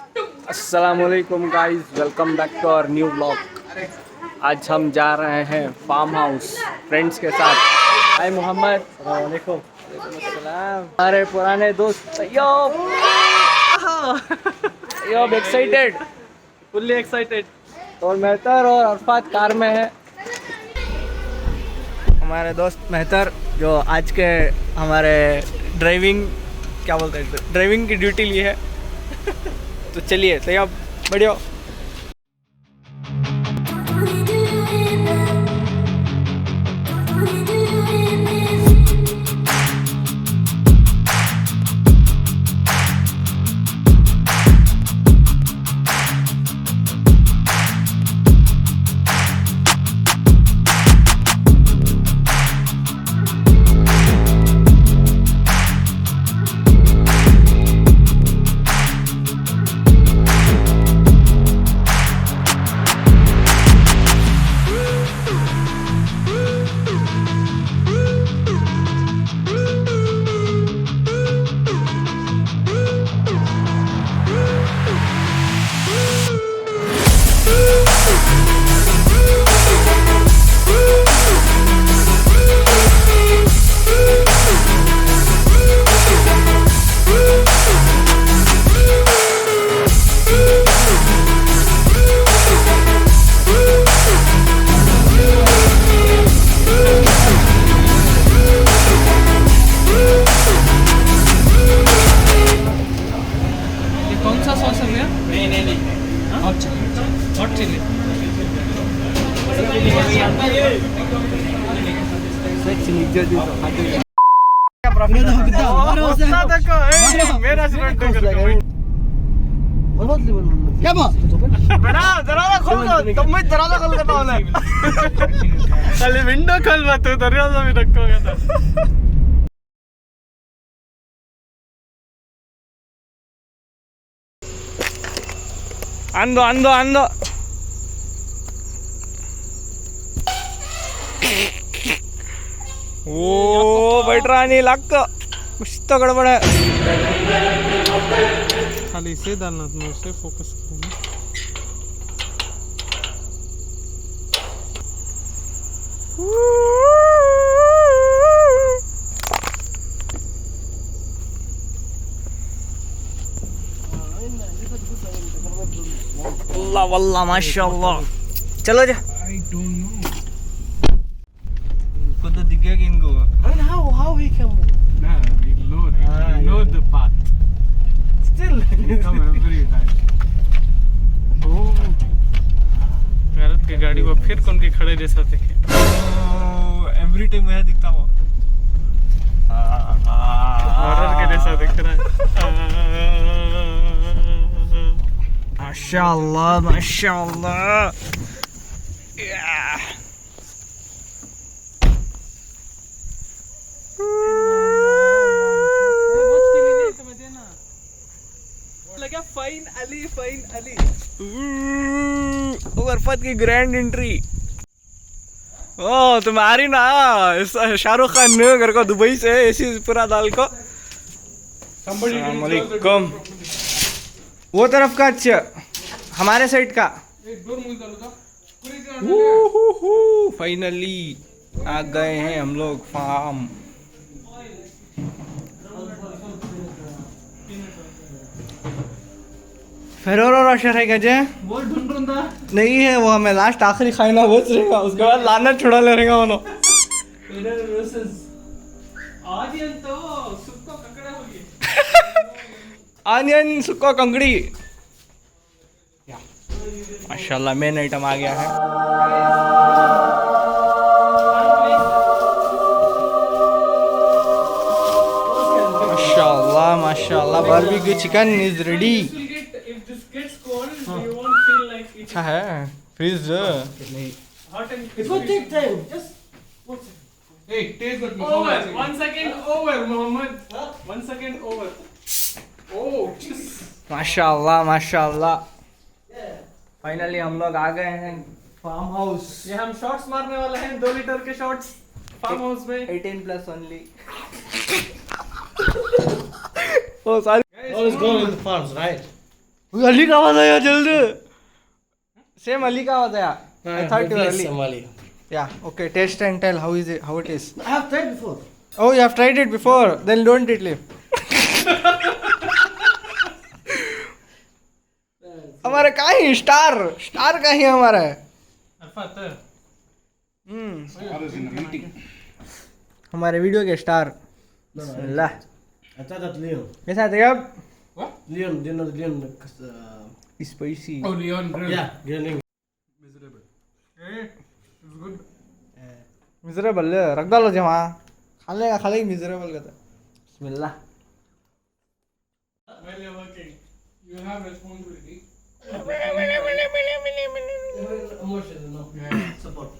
अस्सलामुअलैकुम guys, welcome back to our new blog. आज हम जा रहे हैं फार्म हाउस फ्रेंड्स के साथ। हाय मोहम्मद। वालेकुम अस्सलाम। हमारे पुराने दोस्त अय्यूब एक्साइटेड, फुल्ली एक्साइटेड। और मेहतर और अरफात कार में है। हमारे दोस्त मेहतर जो आज के हमारे ड्राइविंग क्या बोलते हैं, ड्राइविंग की ड्यूटी ली है। तो चलिए तैयार बढ़िया। क्या बात? दरवाजा खोल दो, तुम मैं दरवाजा खोल देता हूँ। खाली विंडो खोल मत, दरवाजा भी रखोगे तो। अंदो अंदो अंदो। ओ बैठ रहा नहीं, लग कुछ तो गड़बड़ है। खाली इसे डालना, उसे फोकस करना। अल्लाह वल्लाह माशाअल्लाह। चलो जा। आई डोंट नो, इनको तो दिख गया कि इनको। And how he can move? Nah, we know the path. Still We come every time. oh, Bharat की गाड़ी को फिर कौन के खड़े जैसा देखे। एवरी टाइम मैं दिखता हूँ। हॉरर के जैसा दिख रहा है। माशाअल्लाह माशाअल्लाह। Fine Ali, fine Ali. अरफात की ग्रैंड एंट्री। ओ तुम आ रही ना, शाहरुख खान ने घर को दुबई से ऐसी पूरा दाल को। अस्सलामुअलैकुम। वो तरफ का अच्छा, हमारे साइड का। फाइनली आ गए हैं हम लोग फार्म। फेरोरो रोशर है क्या जे? वो ढूंढ रहा था। नहीं है, वो हमें लास्ट आखिरी खाना बच रहेगा, उसके बाद लाना छुड़ा ले रहेगा उन्हों। आयन तो सुक्को कंकड़ा हो गया। आयन सुक्को कंकड़ी। माशाल्लाह मेन आइटम आ गया है। माशाल्लाह माशाल्लाह, बारबेक्यू चिकन इज रेडी। अच्छा है freeze. Hot and It will take time. Just 1 second. Hey, taste that. Over. 1 second over, Mohammed. 1 second over. Oh, just. माशाल्लाह माशाल्लाह। फाइनली हम लोग आ गए हैं फार्म हाउस। ये हम शॉट्स मारने वाले हैं, 2 लीटर के शॉट्स फार्म हाउस में। 18+ ओनली। ओ सारी Always go in the farms, right? Ali का आवाज आया जल्दी सेम अली का आवाज आया I thought you were Ali. Somali. Yeah, okay, taste and tell how is it, how it is. I have tried before. Oh, you have tried it before, then don't eat leave. हमारे कहाँ है star कहाँ है हमारा हमारे video के star Bismillah I thought that Leon. कैसा है अब What? Leon, do you know the Leon? Spicy Oh, Leon grill. Yeah, grilling. Miserable. Hey, it's good. Miserable रख डालो जी वहाँ खाले मिजरेबल का था बिस्मिल्लाह While you're working, you have responsibility. Emotional, no. Support.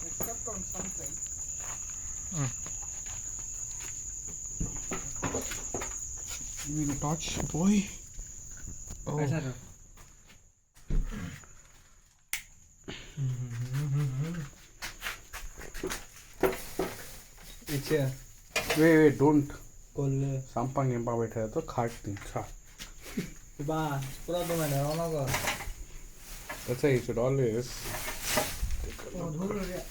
Except on something. Give me the torch, boy. Oh. पीछे Wait, don't. Coal Sampang yampa बैठा है तो खाट नहीं खा. बस पूरा तो मैंने रोना को That's why you should always. धूल हो गया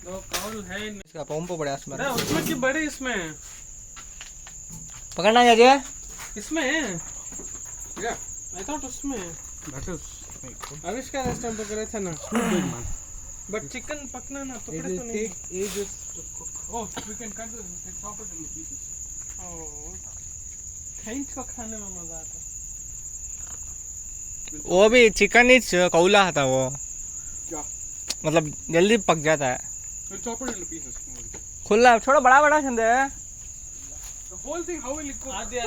No, काउल है नहीं. इसका पंप पड़ा इसमें अरे उसमें की बड़े इसमें. पकड़ना क्या जी इसमें है. Yeah, I thought उसमें. That is. आविष्कार इस टाइम पकड़े थे ना. But chicken पकना ना तो पकड़े तो नहीं. It will take ages to cook. Oh, we can cut this and chop it into pieces. Oh, खींच को खाने में मजा आता. वो भी चिकन ही कौला था वो क्या? मतलब जल्दी पक जाता है We'll chop it into pieces. खुला थोड़ा बड़ा छंदे है The whole thing, how will it cook? आधे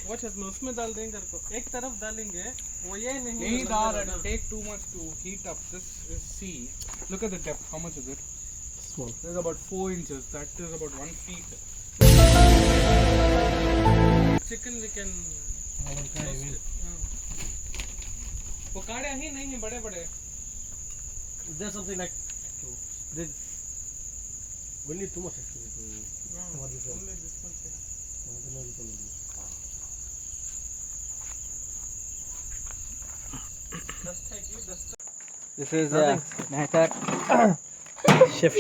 Watch it, मैं उसमें डाल देंगे तेरे को. एक तरफ डालेंगे, वो ये नहीं डाल. It'll take too much to heat up. This is sea. Look at the depth. How much is it? Small. This is about 4 inches. That is about 1 feet. Chicken we can. roast it. वो काढ़े ही नहीं है बड़े. Is there something like this? We need too much actually to what is it? Only this much. This is Nahtar chef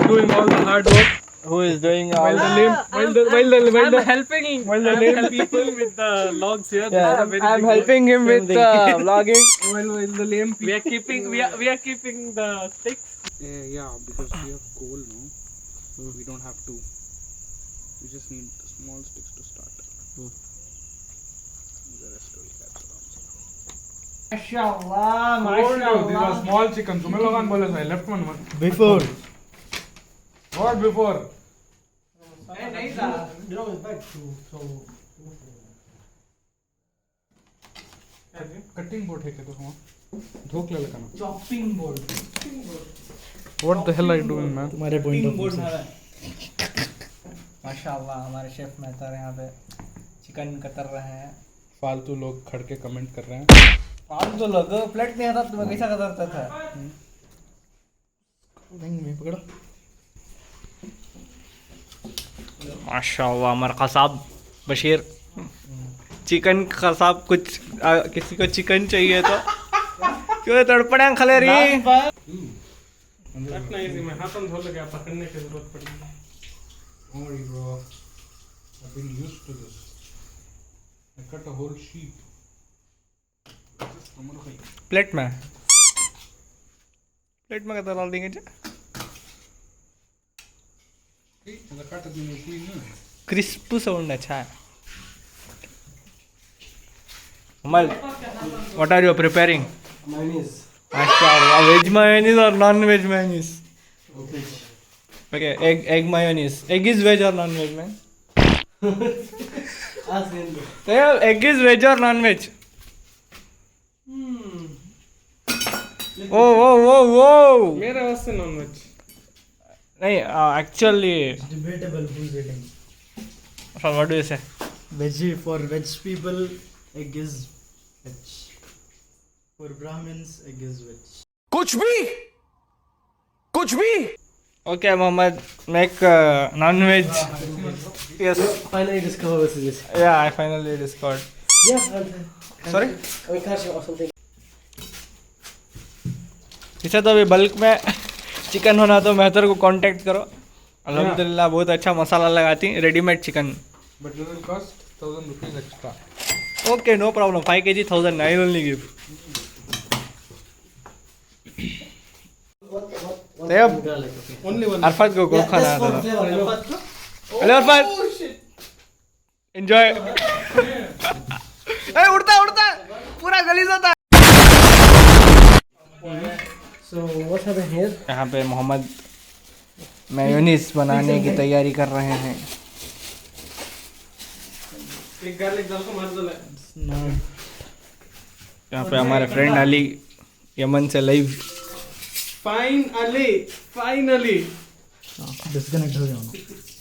Doing all the hard work. who is doing all While the helping lame people with the logs here. I'm helping him with vlogging While the lame people. We are keeping the sticks. Yeah, because we have coal now. We don't have to. We just need the small sticks to start. The rest will catch around. Mashallah These are small chickens. So, I left one. Before. What before? नहीं था. You know it's bad to so. Cutting board है क्या तो वहाँ? धोख ले लेना. Chopping board. What the hell are you doing, man? तुम्हारे point of view. माशाल्लाह हमारे शेफ मेहतर यहाँ पे चिकन कतर रहे हैं फालतू लोग खड़ के कमेंट कर रहे हैं. फालतू तो लोग प्लेट नहीं आता तुम्हें कैसा कतरता था नहीं पकड़ो. माशाल्लाह हमारा कसाब बशीर चिकन कसाब कुछ किसी को चिकन चाहिए तो क्यों तड़पड़े खले रही कटना इजी में हाथों धो लगे पकड़ने की जरूरत पड़ेगी. Don't worry, bro. I've been used to this. I cut a whole sheep. Plate में कतर डाल देंगे क्रिस्प साउंड अच्छा है Amal, what are you preparing? Mayonnaise. Mashallah, veg mayonnaise or non-veg mayonnaise? Okay. Okay, egg mayonnaise. Egg is veg or non-veg, man? Ask him. egg is veg or non-veg? Oh. मेरा वास्ते non-veg. नहीं, actually, It's debatable who's eating. so what do you say? Veggie for veg people, egg is veg. For Brahmins, egg is veg. कुछ भी. Okay, Mohammed, make non-veg. Yes. Finally discover what it is. Yeah, I finally discovered. Yeah. Sorry? I mean, kashi or something. इसे तो अभी bulk में chicken होना तो मेहतर को contact करो. अल्हम्दुलिल्लाह बहुत अच्छा मसाला लगाती readymade chicken. But it will cost 1,000 rupees extra. Okay, no problem. 5 kg 1,000 I will only give. Only one. Arfat को खाना That's for था. flavor. हेलो अरफात. एंजॉय. ए उड़ता पूरा गलीज होता है. So what happened here? यहाँ पे मोहम्मद मेयोनीज बनाने की तैयारी कर रहे हैं. एक garlic डाल को मार दो ले. No. यहाँ पे हमारे फ्रेंड अली यमन से लाइव. Finally. Disconnect हो गया.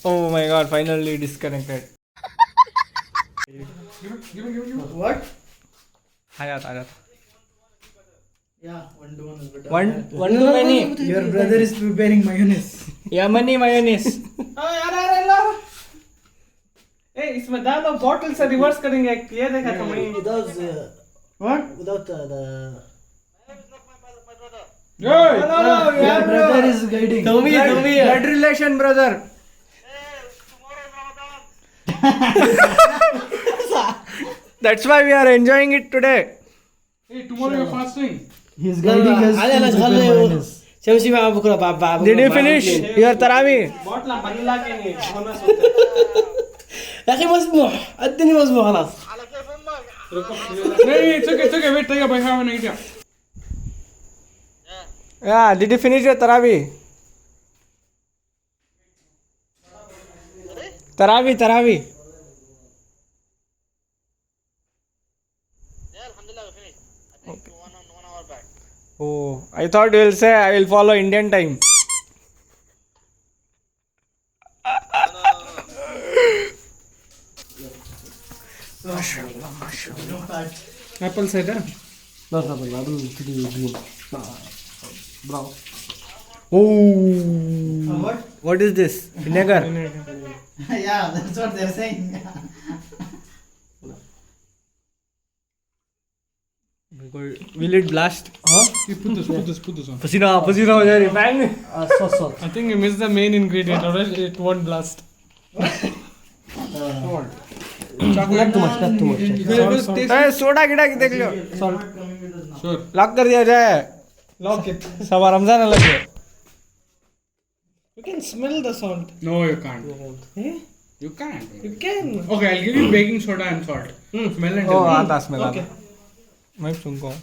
Oh my god, finally disconnected. Give me. What? आ जाता. Yeah, 1 to 1 is better. One too many. Your brother is preparing mayonnaise. Yemeni mayonnaise. यार. ए इसमें डालो बॉटल से रिवर्स करेंगे. ये देखा था मैं. Without What? without the. Your brother is guiding. Blood relation brother. That's why we are enjoying it today. Hey, tomorrow you're fasting. He is guiding us. to prepare mayonnaise. شمسي مع بكره بابا Did you finish your tarawih? Bottle बनला के नहीं होना सोचते. يا اخي مسموح الدنيا مسموح خلاص नहीं it's okay wait take I have an idea. Yeah, did you finish your tarawih? Tarawih. Oh, I thought you will say I will follow Indian time. Apple cider. No, I will put you green. Brown. Oh, what is this? Vinegar. Yeah, that's what they're saying. Will it blast? You put this on. पसीना हो जा रही है. Salt. I think you missed the main ingredient or else it won't blast. Not too much. A soda गिरा के देख लो. Sure. Lock कर दिया जाए. Lock it. सब रमजान अलग है. You can smell the salt. No, you can't. You can't. You can. Okay, I'll give you baking soda and salt. Smell and oh tell me. आता स्मेल आता. मैं सुनता हूँ.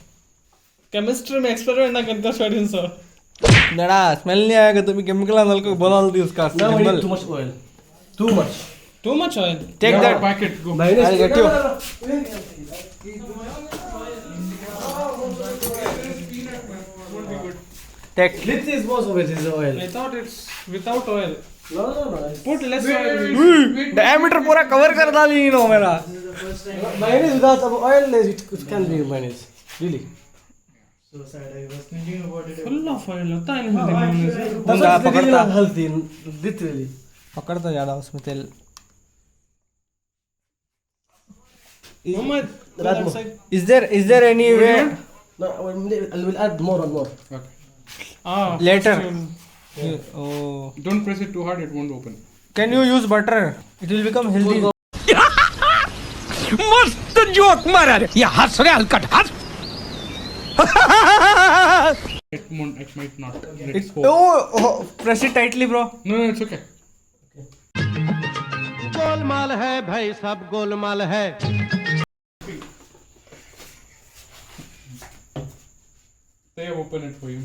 Chemistry में experiment ना करता स्टूडेंट सर. नड़ा स्मेल नहीं आएगा तो भी केमिकल अंदर को बोल दी उसका. Now we need too much oil. Too much. Too much oil. Take that. Packet. Go. I'll get you. Take. This is most of it is oil. I thought it's without oil. No. Put less oil. Diameter पूरा cover कर डाली इन्हों मेरा. Mayonnaise without oil, it can be mayonnaise. Really. So sad. I was thinking about it. Full of oil होता है नहीं mayonnaise. That's बंदा what's really पकड़ता. unhealthy. Literally. पकड़ता ज़्यादा उसमें तेल. Muhammad, Add more. Is there any way No, we'll add more and more. Okay. Ah. later? Yeah. Oh. Don't press it too hard. It won't open. Can you use butter? It will become healthy. मस्त joke मारा रे या हंस रे हलकट हंस It might not. Let's It, hope. oh, press it tightly, bro. No, it's okay. Golmaal है भाई सब गोलमाल है They open it for you.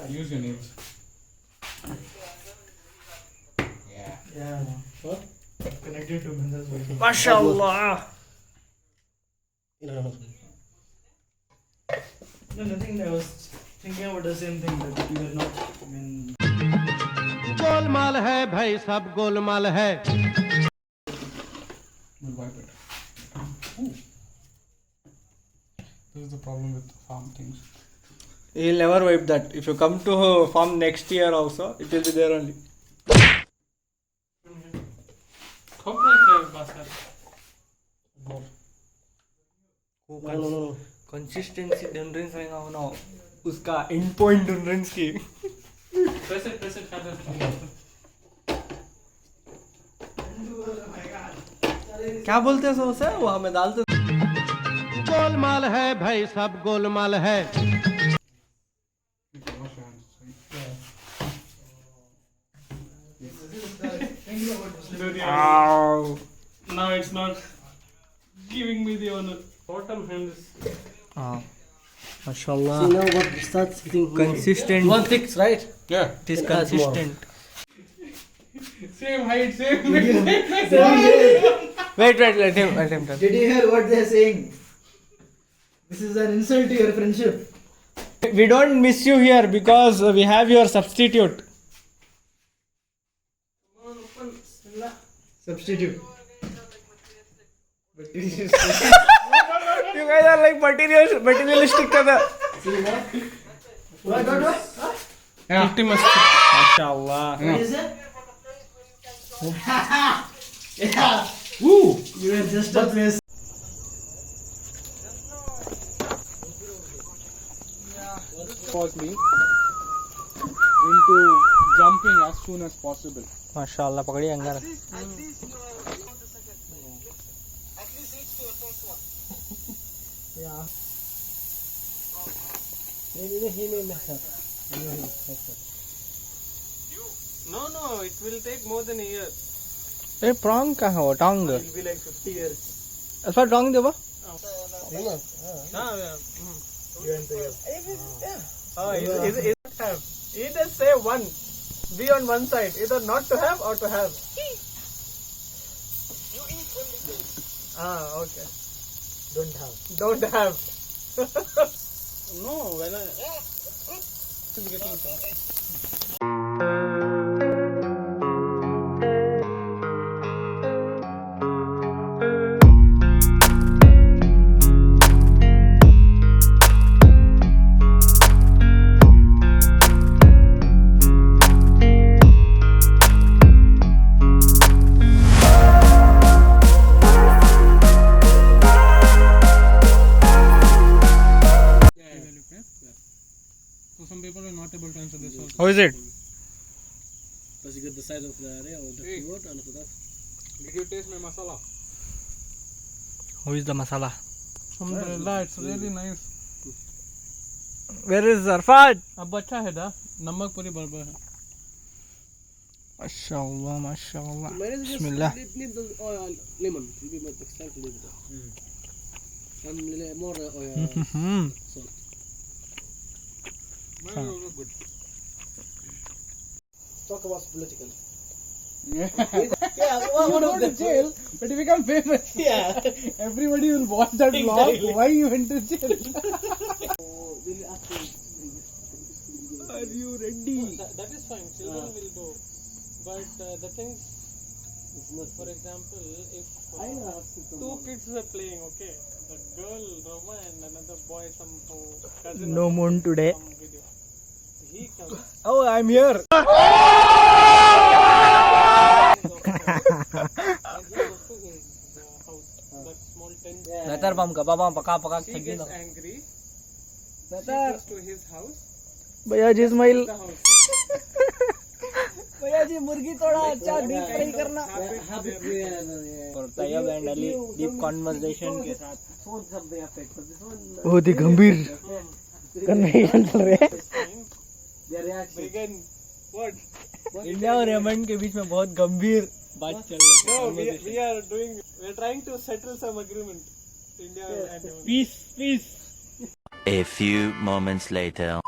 Use your nails. Yeah. What? Connected to Binder's wife. MashaAllah. No, nothing. I was thinking about the same thing that you were not. I mean, Golmaal है भाई सब गोलमाल है We'll wipe it. Ooh. This is the problem with farm things. He'll never wipe that. If you come to farm next year also, it will be there only. no. Consistency ढूंढ रहे हैं ना उसका end point ढूंढ रहे हैं इसकी. Press it, क्या बोलते हैं उसे वो हमें डालते गोलमाल है भाई सब गोलमाल है Wash your hands. Now it's not giving me the honor. Bottom hand is. हाँ see माशाल्लाह now what starts hitting. consistent. One fix, right? Yeah. It is It adds more. consistent. Same height, same width. Wait, let him tell. Did you hear what they're saying? This is an insult to your friendship. We don't miss you here because we have your substitute. Substitute. But this is You guys are like materialistic kada. what? Yeah. MashaAllah. What is it? Yeah. Woo! You were just a place. Force me into jumping as soon as possible. माशाल्लाह पकड़िए अंगार. Yeah. Maybe he may mess up. No, it will take more than a year. ये प्रॉन्ग कहाँ हो टोंग? It'll be like 50 years. अल्फा टोंग दे बा. You went there. Either say one. Be on one side. Either not to have or to have. Okay. Don't have. Don't have. No, when I. So some people are not able to answer this also. How is it? Does you get the size of the area or the kirat and after that? Did you taste my masala? How is the masala? Alhamdulillah, it's really nice. Where is Arfad? अब अच्छा है दा नमक पूरी बराबर है. माशाल्लाह माशाल्लाह. Bismillah. Need the oil, lemon. It will be more extra to leave it. And little more oil. Salt. Mine is also good. Talk about political. Yeah. Yeah, one of the jail, but you become famous. Yeah. Everybody will watch that Exactly. vlog. Why you went to jail? We'll ask you. Are you ready? That is fine. Children will go. But the things, for example, if I know how to two kids are playing, okay, the girl Roma and another boy, some cousin. No or moon today. some video. He comes. Oh, I'm here. And he goes to his house. That small tent. Better bam ka baba paka She thagi gets na. angry. She Better. goes to his house. भैया जी smile. The house. भैया जी मुर्गी थोड़ा अच्छा deep fry करना. Habit. और Tayyab and Ali deep conversation के साथ Phones have the effect, but this one. बहुत ही गंभीर कन्वर्सेशन चल रहे हैं. Their reaction. Begin. What? India और यमन के बीच में बहुत गंभीर बात चल रही No, है. we are trying to settle some agreement. India and Peace. A few moments later.